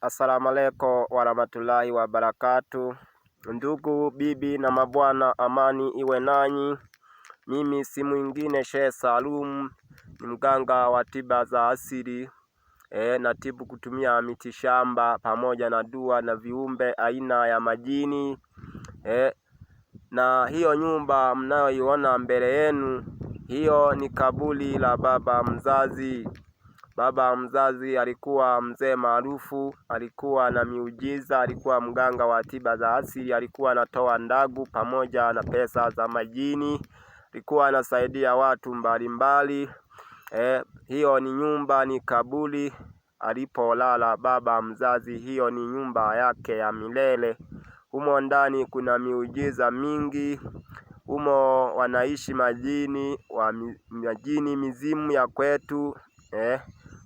Assalamu alaikum warahmatullahi wabarakatuh. Ndugu bibi na mabwana, amani iwe nanyi. Mimi si mwingine Sheikh Salum, ni mganga wa tiba za asili. Natibu kutumia miti shamba pamoja na dua na viumbe aina ya majini. Na hiyo nyumba mnayoiona mbele yenu, hiyo ni kaburi la baba mzazi. Baba mzazi alikuwa mzee maarufu, alikuwa na miujiza, alikuwa mganga wa tiba za asili, alikuwa anatoa ndagu pamoja na pesa za majini, alikuwa anasaidia watu mbalimbali. Hiyo ni nyumba, ni kaburi alipolala baba mzazi. Hiyo ni nyumba yake ya milele. Humo ndani kuna miujiza mingi. Humo wanaishi majini, mizimu ya kwetu.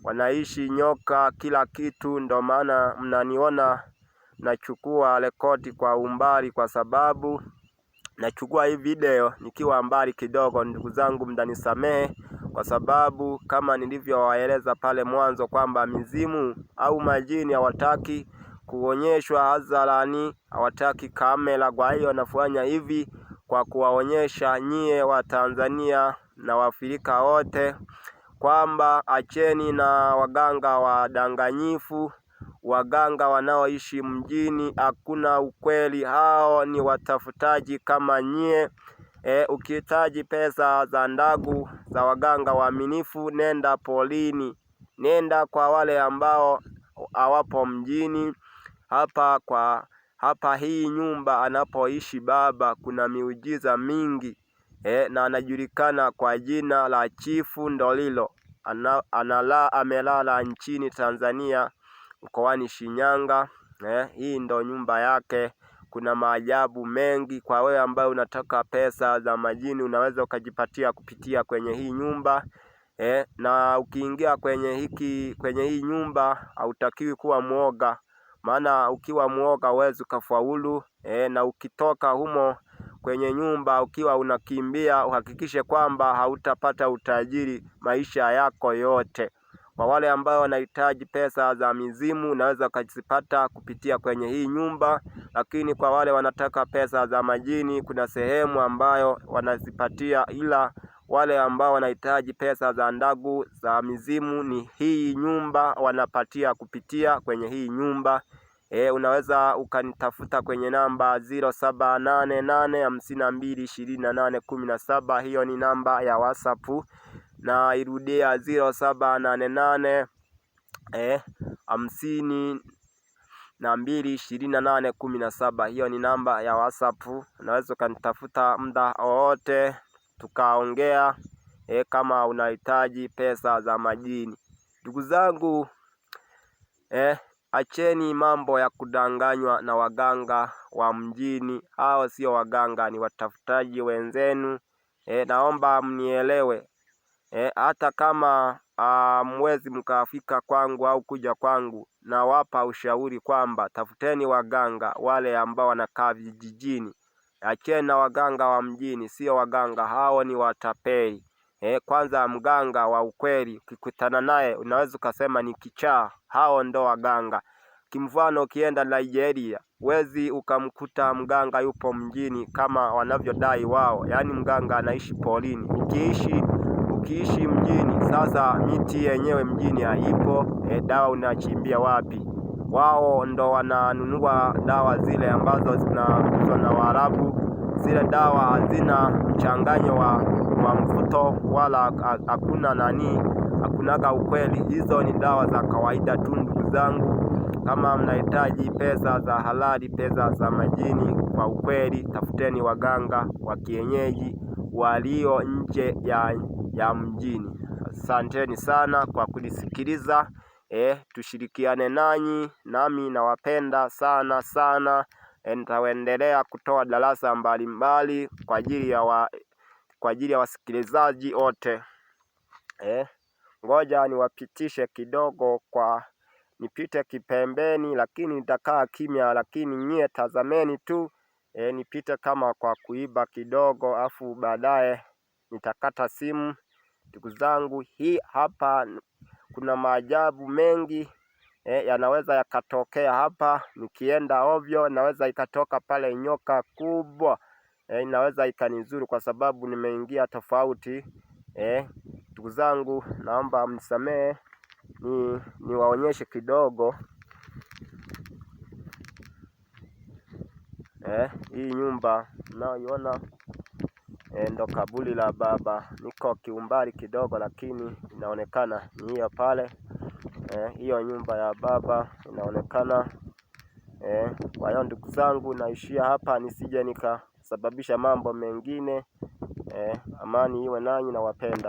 Wanaishi nyoka, kila kitu. Ndo maana mnaniona nachukua rekodi kwa umbali, kwa sababu nachukua hii video nikiwa mbali kidogo. Ndugu zangu, mtanisamehe, kwa sababu kama nilivyowaeleza pale mwanzo kwamba mizimu au majini hawataki kuonyeshwa hadharani, hawataki kamera. Kwa hiyo nafanya hivi kwa kuwaonyesha nyie wa Tanzania na Waafrika wote kwamba acheni na waganga wadanganyifu, waganga wanaoishi mjini. Hakuna ukweli, hao ni watafutaji kama nyie. Ukihitaji pesa za ndagu za waganga waaminifu, nenda polini, nenda kwa wale ambao hawapo mjini. Hapa hii nyumba anapoishi baba kuna miujiza mingi. Na anajulikana kwa jina la Chifu Ndolilo. Amelala nchini Tanzania, mkoani Shinyanga. Hii ndo nyumba yake. Kuna maajabu mengi. Kwa wewe ambaye unataka pesa za majini, unaweza ukajipatia kupitia kwenye hii nyumba. Na ukiingia kwenye hii nyumba hautakiwi kuwa muoga, maana ukiwa muoga huwezi ukafaulu. Na ukitoka humo kwenye nyumba ukiwa unakimbia, uhakikishe kwamba hautapata utajiri maisha yako yote. Kwa wale ambao wanahitaji pesa za mizimu, unaweza ukazipata kupitia kwenye hii nyumba. Lakini kwa wale wanataka pesa za majini, kuna sehemu ambayo wanazipatia, ila wale ambao wanahitaji pesa za ndagu za mizimu ni hii nyumba wanapatia kupitia kwenye hii nyumba. Unaweza ukanitafuta kwenye namba 0788522817. Hiyo ni namba ya WhatsApp. Na irudia 0788522817. Hiyo ni namba ya WhatsApp. Unaweza ukanitafuta muda wowote tukaongea, kama unahitaji pesa za majini. Ndugu zangu, acheni mambo ya kudanganywa na waganga wa mjini. Hao sio waganga, ni watafutaji wenzenu. Naomba mnielewe. Hata kama mwezi mkafika kwangu au kuja kwangu, na wapa ushauri kwamba tafuteni waganga wale ambao wanakaa vijijini. Acheni na waganga wa mjini, sio waganga hao, ni watapeli. Kwanza mganga wa ukweli ukikutana naye unaweza ukasema ni kichaa. Hao ndo waganga. Kimfano, ukienda Nigeria wezi ukamkuta mganga yupo mjini kama wanavyodai wao, yaani mganga anaishi polini. Ukiishi mjini, sasa miti yenyewe mjini haipo. Dawa unachimbia wapi? Wao ndo wananunua dawa zile ambazo zinauzwa na Waarabu. Zile dawa hazina mchanganyo wa mvuto, wala hakunaga ukweli. Hizo ni dawa za kawaida tu. Ndugu zangu, kama mnahitaji pesa za halali, pesa za majini kwa ukweli, tafuteni waganga wa kienyeji walio nje ya mjini. Asanteni sana kwa kunisikiliza. Tushirikiane nami nawapenda sana sana. Nitaendelea kutoa darasa mbalimbali kwa ajili ya wasikilizaji wote. Ngoja niwapitishe kidogo, nipite kipembeni, lakini nitakaa kimya, lakini nyie tazameni tu. Nipite kama kwa kuiba kidogo, afu baadaye nitakata simu. Ndugu zangu, hii hapa kuna maajabu mengi. yanaweza yakatokea hapa. Nikienda ovyo naweza ikatoka pale nyoka kubwa, inaweza ikanizuru kwa sababu nimeingia tofauti. Ndugu zangu, naomba mnisamehe, niwaonyeshe kidogo. Hii nyumba unayoiona ndo kaburi la baba. Niko kiumbali kidogo, lakini inaonekana ni hiyo pale. Hiyo nyumba ya baba inaonekana. Kwa hiyo ndugu zangu, naishia hapa nisije nikasababisha mambo mengine. Amani iwe nanyi, nawapenda.